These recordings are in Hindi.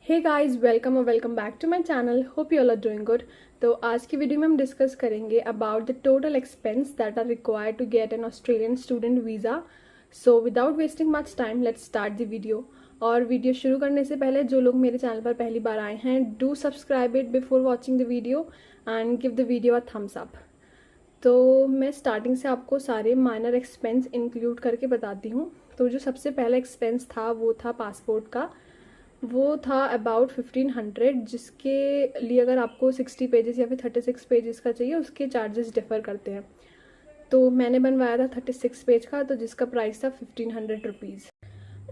हे गाइस, वेलकम और welcome back to my channel. Hope you all are doing good. तो आज की वीडियो में हम डिस्कस करेंगे about the total expense that are required to get an Australian student visa. So without wasting much time let's start the video. और वीडियो शुरू करने से पहले जो लोग मेरे चैनल पर पहली बार आए हैं, do subscribe it before watching the video and give the video a thumbs up. तो मैं स्टार्टिंग से आपको सारे माइनर एक्सपेंस इंक्लूड करके बताती हूँ। तो जो सबसे पहला एक्सपेंस था वो था पासपोर्ट का। वो था अबाउट 1500, जिसके लिए अगर आपको 60 पेजेस या फिर 36 पेजेस का चाहिए उसके चार्जेस डिफ़र करते हैं। तो मैंने बनवाया था 36 पेज का, तो जिसका प्राइस था 1500 रुपीज़।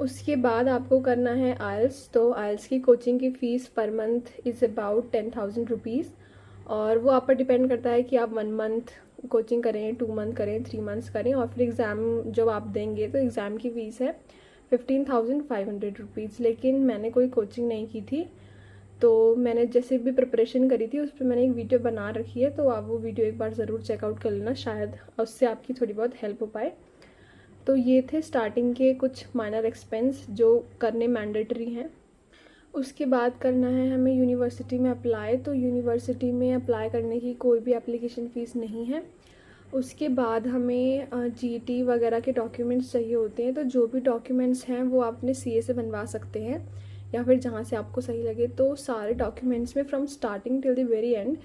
उसके बाद आपको करना है आइल्स। तो आइल्स की कोचिंग की fees per month is about 10,000 rupees. और वो आप पर डिपेंड करता है कि आप 1 मंथ कोचिंग करें, 2 मंथ करें, 3 मंथ्स करें। और फिर एग्ज़ाम जब आप देंगे तो एग्ज़ाम की फ़ीस है 15,500 रुपीज़। लेकिन मैंने कोई कोचिंग नहीं की थी, तो मैंने जैसे भी प्रिपरेशन करी थी उस पर मैंने एक वीडियो बना रखी है, तो आप वो वीडियो एक बार ज़रूर चेकआउट कर लेना, शायद उससे आपकी थोड़ी बहुत हेल्प हो पाए। तो ये थे स्टार्टिंग के कुछ माइनर एक्सपेंस जो करने मैंडेटरी हैं। उसके बाद करना है हमें यूनिवर्सिटी में अप्लाई। तो यूनिवर्सिटी में अप्लाई करने की कोई भी एप्लीकेशन फ़ीस नहीं है। उसके बाद हमें जीटी वगैरह के डॉक्यूमेंट्स चाहिए होते हैं। तो जो भी डॉक्यूमेंट्स हैं वो आप अपने सीए से बनवा सकते हैं या फिर जहाँ से आपको सही लगे। तो सारे डॉक्यूमेंट्स में from starting till the very end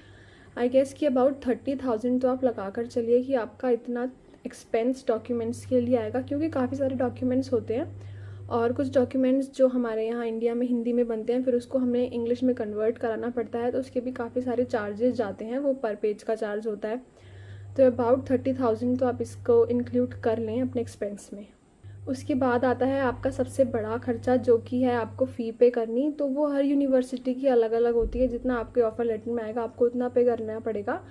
I guess कि अबाउट 30,000 तो आप लगा कर चलिए कि आपका इतना एक्सपेंस डॉक्यूमेंट्स के लिए आएगा, क्योंकि काफ़ी सारे डॉक्यूमेंट्स होते हैं। और कुछ डॉक्यूमेंट्स जो हमारे यहाँ इंडिया में हिंदी में बनते हैं फिर उसको हमें इंग्लिश में कन्वर्ट कराना पड़ता है, तो उसके भी काफ़ी सारे चार्जेस जाते हैं। वो पर पेज का चार्ज होता है। तो अबाउट 30,000 तो आप इसको इंक्लूड कर लें अपने एक्सपेंस में। उसके बाद आता है आपका सबसे बड़ा खर्चा, जो कि है आपको फ़ी पे करनी। तो वो हर यूनिवर्सिटी की अलग अलग होती है, जितना आपके ऑफर लेटर में आएगा आपको उतना पे करना पड़ेगा।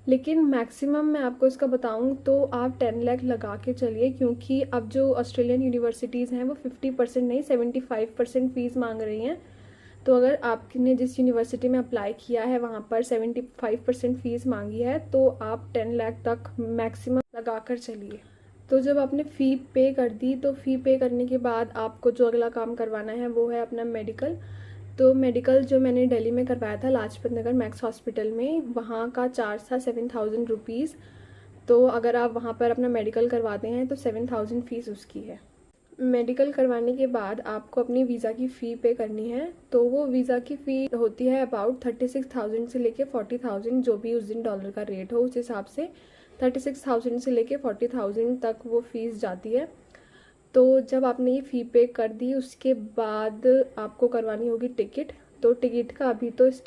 लेकिन मैक्सिमम मैं आपको इसका बताऊं तो आप 10 लाख लगा के चलिए, क्योंकि अब जो ऑस्ट्रेलियन यूनिवर्सिटीज़ हैं वो 50% नहीं 75% फ़ीस मांग रही हैं। तो अगर आपने जिस यूनिवर्सिटी में अप्लाई किया है वहाँ पर 75% फ़ीस मांगी है, तो आप 10 लाख तक मैक्सिमम लगा कर चलिए। तो जब आपने फ़ी पे कर दी, तो फ़ी पे करने के बाद आपको जो अगला काम करवाना है वो है अपना मेडिकल। तो मेडिकल जो मैंने दिल्ली में करवाया था लाजपत नगर मैक्स हॉस्पिटल में, वहाँ का चार्ज था 7,000 रुपीज़। तो अगर आप वहाँ पर अपना मेडिकल करवाते हैं तो 7,000 फ़ीस उसकी है। मेडिकल करवाने के बाद आपको अपनी वीज़ा की फ़ी पे करनी है। तो वो वीज़ा की फ़ी होती है अबाउट 36,000 से लेके 40,000, जो भी उस दिन डॉलर का रेट हो उस हिसाब से 36,000 से लेके 40,000 तक वो फ़ीस जाती है। तो जब आपने ये फ़ी पे कर दी उसके बाद आपको करवानी होगी टिकट। तो टिकट का अभी तो इस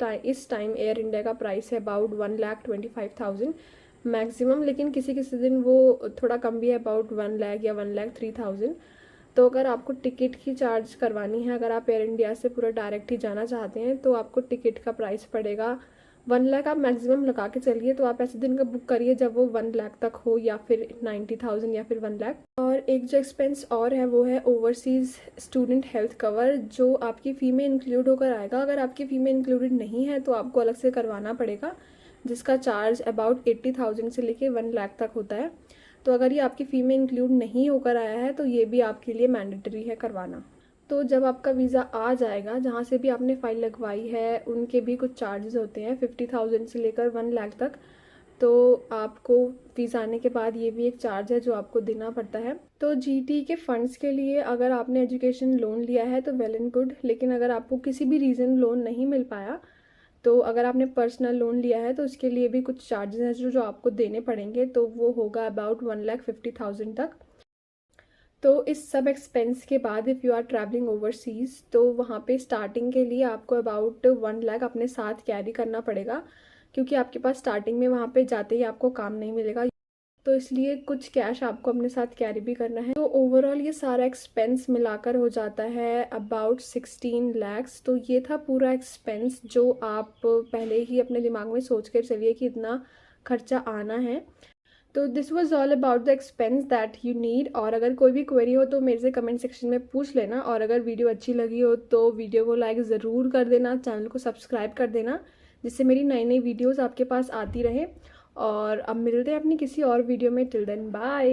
टाइम एयर इंडिया का प्राइस है अबाउट 1,25,000 मैक्सिमम, लेकिन किसी किसी दिन वो थोड़ा कम भी है, अबाउट 1 लाख या 1,03,000। तो अगर आपको टिकट की चार्ज करवानी है, अगर आप एयर इंडिया से पूरा डायरेक्ट ही जाना चाहते हैं, तो आपको टिकट का प्राइस पड़ेगा 1 लाख। आप मैक्सिमम लगा के चलिए, तो आप ऐसे दिन का बुक करिए जब वो 1 लाख तक हो, या फिर 90,000 या फिर 1 लाख। और एक जो एक्सपेंस और है वो है ओवरसीज़ स्टूडेंट हेल्थ कवर, जो आपकी फ़ी में इंक्लूड होकर आएगा। अगर आपकी फ़ी में इंक्लूडेड नहीं है तो आपको अलग से करवाना पड़ेगा, जिसका चार्ज अबाउट 80,000 से लेके 1 लाख तक होता है। तो अगर ये आपकी फ़ी में इंक्लूड नहीं होकर आया है तो ये भी आपके लिए मैंडेटरी है करवाना। तो जब आपका वीज़ा आ जाएगा, जहाँ से भी आपने फ़ाइल लगवाई है उनके भी कुछ चार्जेस होते हैं 50,000 से लेकर 1 लाख तक। तो आपको वीज़ा आने के बाद ये भी एक चार्ज है जो आपको देना पड़ता है। तो जीटी के फ़ंड्स के लिए अगर आपने एजुकेशन लोन लिया है तो वेल एंड गुड, लेकिन अगर आपको किसी भी रीज़न लोन नहीं मिल पाया, तो अगर आपने पर्सनल लोन लिया है तो उसके लिए भी कुछ चार्जेस हैं जो आपको देने पड़ेंगे। तो वो होगा अबाउट 1,50,000 तक। तो इस सब एक्सपेंस के बाद if you are travelling overseas, तो वहाँ पे स्टार्टिंग के लिए आपको अबाउट 1 लाख अपने साथ कैरी करना पड़ेगा, क्योंकि आपके पास स्टार्टिंग में वहाँ पे जाते ही आपको काम नहीं मिलेगा। तो इसलिए कुछ कैश आपको अपने साथ कैरी भी करना है। तो ओवरऑल ये सारा एक्सपेंस मिलाकर हो जाता है अबाउट 16 लैक्स। तो ये था पूरा एक्सपेंस जो आप पहले ही अपने दिमाग में सोच कर चलिए कि इतना खर्चा आना है। तो this was all about the expense that you need. और अगर कोई भी क्वेरी हो तो मेरे से कमेंट सेक्शन में पूछ लेना। और अगर वीडियो अच्छी लगी हो तो वीडियो को लाइक ज़रूर कर देना, चैनल को सब्सक्राइब कर देना, जिससे मेरी नई नई वीडियोज़ आपके पास आती रहे। और अब मिलते हैं अपनी किसी और वीडियो में। Till then bye.